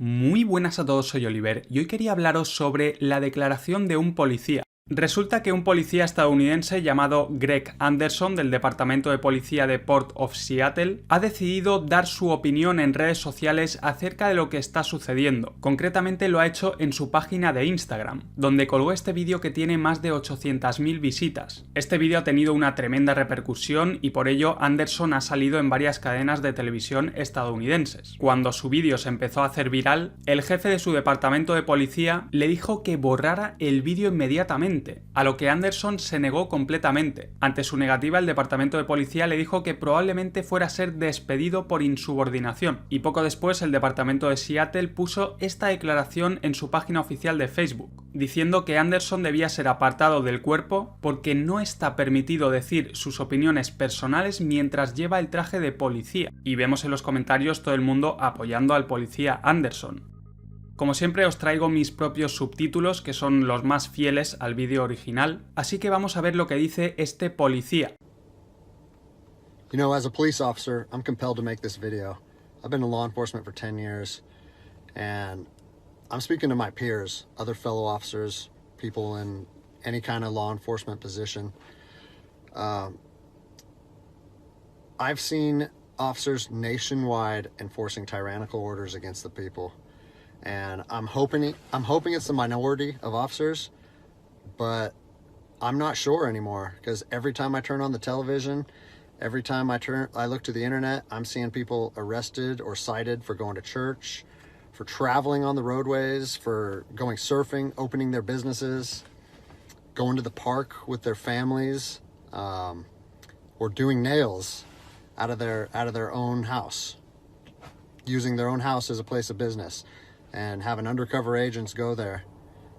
Muy buenas a todos, soy Oliver y hoy quería hablaros sobre la declaración de un policía. Resulta que un policía estadounidense llamado Greg Anderson del Departamento de Policía de Port of Seattle ha decidido dar su opinión en redes sociales acerca de lo que está sucediendo. Concretamente lo ha hecho en su página de Instagram, donde colgó este vídeo que tiene más de 800.000 visitas. Este vídeo ha tenido una tremenda repercusión y por ello Anderson ha salido en varias cadenas de televisión estadounidenses. Cuando su vídeo se empezó a hacer viral, el jefe de su departamento de policía le dijo que borrara el vídeo inmediatamente, a lo que Anderson se negó completamente. Ante su negativa, el departamento de policía le dijo que probablemente fuera a ser despedido por insubordinación, y poco después el departamento de Seattle puso esta declaración en su página oficial de Facebook, diciendo que Anderson debía ser apartado del cuerpo porque no está permitido decir sus opiniones personales mientras lleva el traje de policía. Y vemos en los comentarios todo el mundo apoyando al policía Anderson. Como siempre os traigo mis propios subtítulos, que son los más fieles al vídeo original, así que vamos a ver lo que dice este policía. You know, as a police officer, I'm compelled to make this video. I've been in law enforcement for 10 years, and I'm speaking to my peers, other fellow officers, people in any kind of law enforcement position. I've seen officers nationwide enforcing tyrannical orders against the people. And I'm hoping it's the minority of officers, but I'm not sure anymore, because every time I turn on the television, every time I look to the internet, I'm seeing people arrested or cited for going to church, for traveling on the roadways, for going surfing, opening their businesses, going to the park with their families, or doing nails out of their own house, using their own house as a place of business. And having undercover agents go there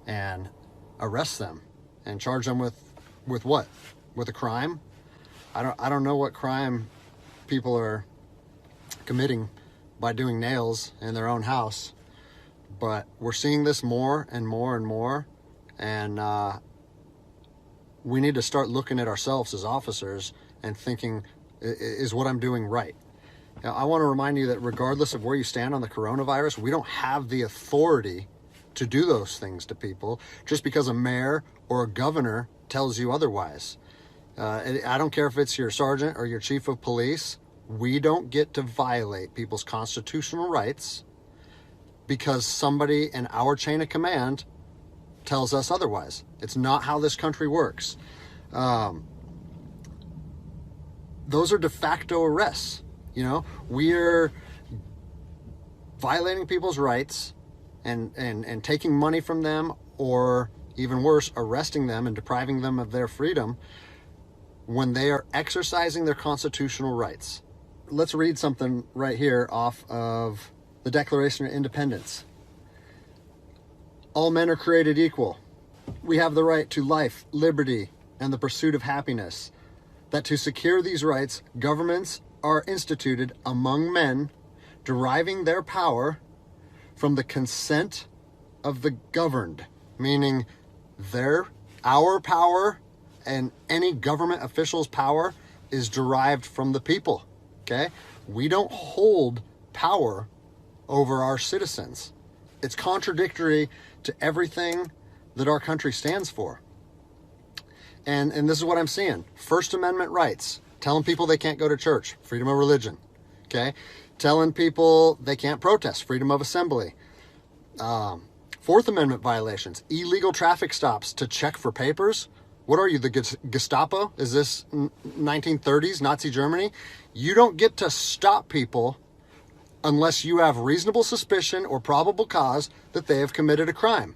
and arrest them and charge them with what? With a crime? I don't know what crime people are committing by doing nails in their own house, but we're seeing this more and more and more, and we need to start looking at ourselves as officers and thinking, is what I'm doing right? Now, I want to remind you that regardless of where you stand on the coronavirus, we don't have the authority to do those things to people just because a mayor or a governor tells you otherwise. I don't care if it's your sergeant or your chief of police. We don't get to violate people's constitutional rights because somebody in our chain of command tells us otherwise. It's not how this country works. Those are de facto arrests. You know, we're violating people's rights and taking money from them, or even worse, arresting them and depriving them of their freedom when they are exercising their constitutional rights. Let's read something right here off of the Declaration of Independence. All men are created equal. We have the right to life, liberty, and the pursuit of happiness. That to secure these rights, governments are instituted among men, deriving their power from the consent of the governed, meaning our power and any government official's power is derived from the people. Okay? We don't hold power over our citizens. It's contradictory to everything that our country stands for. And this is what I'm seeing. First Amendment rights. Telling people they can't go to church, freedom of religion, okay? Telling people they can't protest, freedom of assembly. Fourth Amendment violations, illegal traffic stops to check for papers. What are you, the Gestapo? Is this 1930s Nazi Germany? You don't get to stop people unless you have reasonable suspicion or probable cause that they have committed a crime.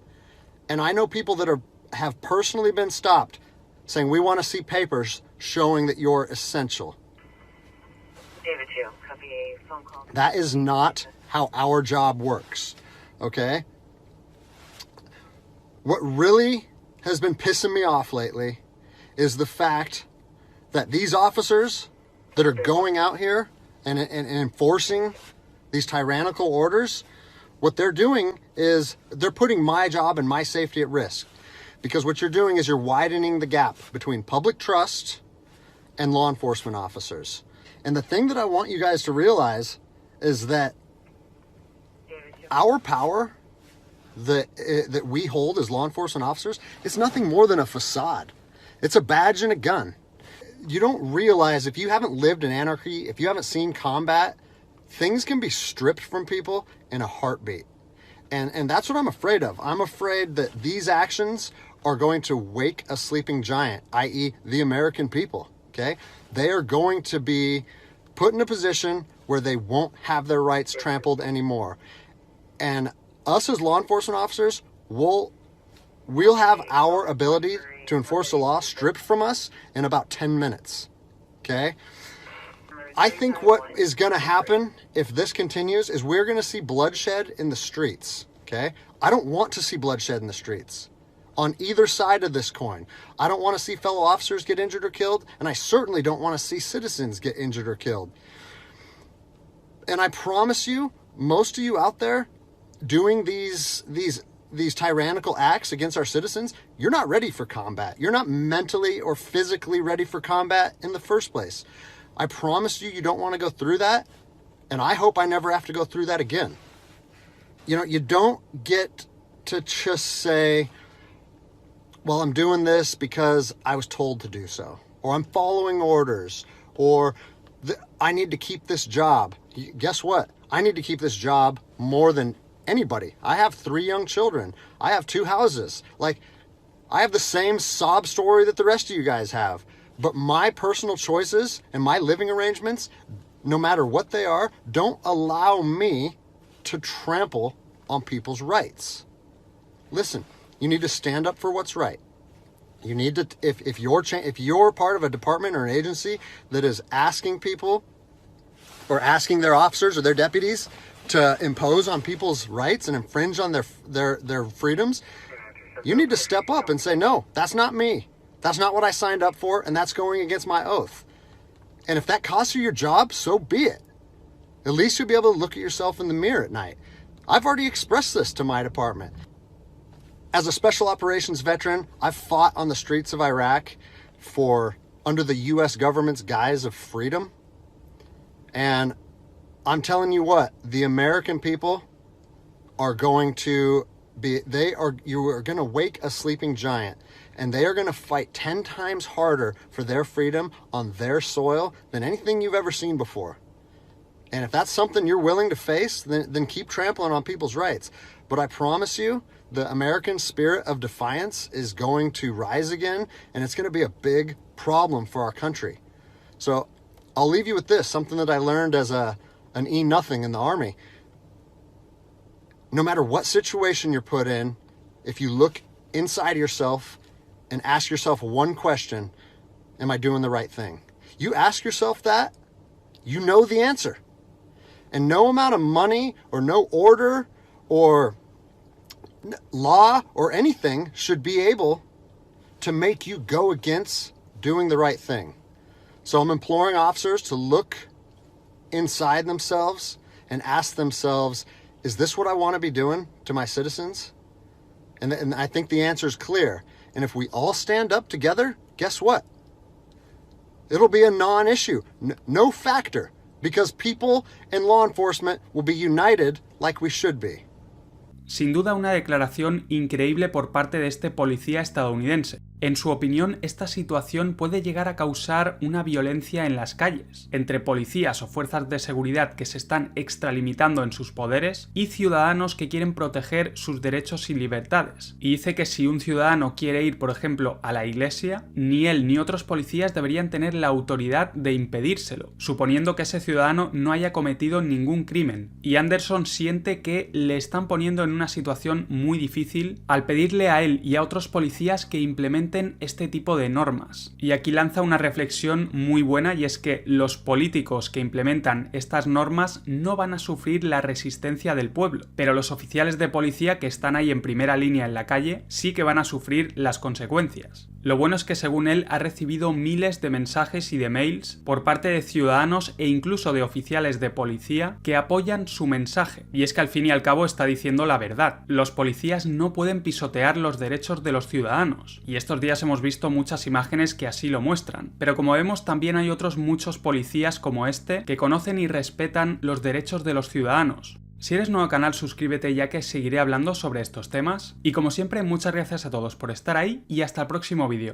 And I know people that have personally been stopped saying, we want to see papers showing that you're essential. David 2, copy a phone call. That is not how our job works, okay? What really has been pissing me off lately is the fact that these officers that are going out here and enforcing these tyrannical orders, what they're doing is they're putting my job and my safety at risk. Because what you're doing is you're widening the gap between public trust and law enforcement officers. And the thing that I want you guys to realize is that our power that we hold as law enforcement officers, it's nothing more than a facade. It's a badge and a gun. You don't realize, if you haven't lived in anarchy, if you haven't seen combat, things can be stripped from people in a heartbeat. And that's what I'm afraid of. I'm afraid that these actions are going to wake a sleeping giant, i.e. the American people, okay? They are going to be put in a position where they won't have their rights trampled anymore. And us as law enforcement officers, we'll have our ability to enforce the law stripped from us in about 10 minutes, okay? I think what is going to happen if this continues is we're going to see bloodshed in the streets, okay? I don't want to see bloodshed in the streets on either side of this coin. I don't want to see fellow officers get injured or killed, and I certainly don't want to see citizens get injured or killed. And I promise you, most of you out there doing these tyrannical acts against our citizens, you're not ready for combat. You're not mentally or physically ready for combat in the first place. I promise you, you don't want to go through that, and I hope I never have to go through that again. You know, you don't get to just say, well, I'm doing this because I was told to do so, or I'm following orders, or I need to keep this job. Guess what? I need to keep this job more than anybody. I have 3 young children. I have 2 houses. Like, I have the same sob story that the rest of you guys have. But my personal choices and my living arrangements, no matter what they are, don't allow me to trample on people's rights. Listen, you need to stand up for what's right. You need to, if you're part of a department or an agency that is asking people or asking their officers or their deputies to impose on people's rights and infringe on their freedoms, you need to step up and say, no, that's not me. That's not what I signed up for, and that's going against my oath. And if that costs you your job, so be it. At least you'll be able to look at yourself in the mirror at night. I've already expressed this to my department. As a special operations veteran, I've fought on the streets of Iraq under the U.S. government's guise of freedom. And I'm telling you what, the American people are going to you are going to wake a sleeping giant, and they are going to fight 10 times harder for their freedom on their soil than anything you've ever seen before. And if that's something you're willing to face, then keep trampling on people's rights. But I promise you, the American spirit of defiance is going to rise again, and it's going to be a big problem for our country. So I'll leave you with this, something that I learned as an E-nothing in the Army. No matter what situation you're put in, if you look inside yourself and ask yourself one question, am I doing the right thing? You ask yourself that, you know the answer. And no amount of money or no order or law or anything should be able to make you go against doing the right thing. So I'm imploring officers to look inside themselves and ask themselves, is this what I want to be doing to my citizens? And I think the answer is clear. And if we all stand up together, guess what? It'll be a non-issue, no factor, because people and law enforcement will be united like we should be. Sin duda una declaración increíble por parte de este policía estadounidense. En su opinión, esta situación puede llegar a causar una violencia en las calles, entre policías o fuerzas de seguridad que se están extralimitando en sus poderes y ciudadanos que quieren proteger sus derechos y libertades. Y dice que si un ciudadano quiere ir, por ejemplo, a la iglesia, ni él ni otros policías deberían tener la autoridad de impedírselo, suponiendo que ese ciudadano no haya cometido ningún crimen. Y Anderson siente que le están poniendo en una situación muy difícil al pedirle a él y a otros policías que implementen este tipo de normas. Y aquí lanza una reflexión muy buena, y es que los políticos que implementan estas normas no van a sufrir la resistencia del pueblo, pero los oficiales de policía que están ahí en primera línea en la calle sí que van a sufrir las consecuencias. Lo bueno es que, según él, ha recibido miles de mensajes y de mails por parte de ciudadanos e incluso de oficiales de policía que apoyan su mensaje. Y es que al fin y al cabo está diciendo la verdad. Los policías no pueden pisotear los derechos de los ciudadanos. Y estos días hemos visto muchas imágenes que así lo muestran. Pero como vemos, también hay otros muchos policías como este que conocen y respetan los derechos de los ciudadanos. Si eres nuevo al canal, suscríbete ya que seguiré hablando sobre estos temas. Y como siempre, muchas gracias a todos por estar ahí y hasta el próximo vídeo.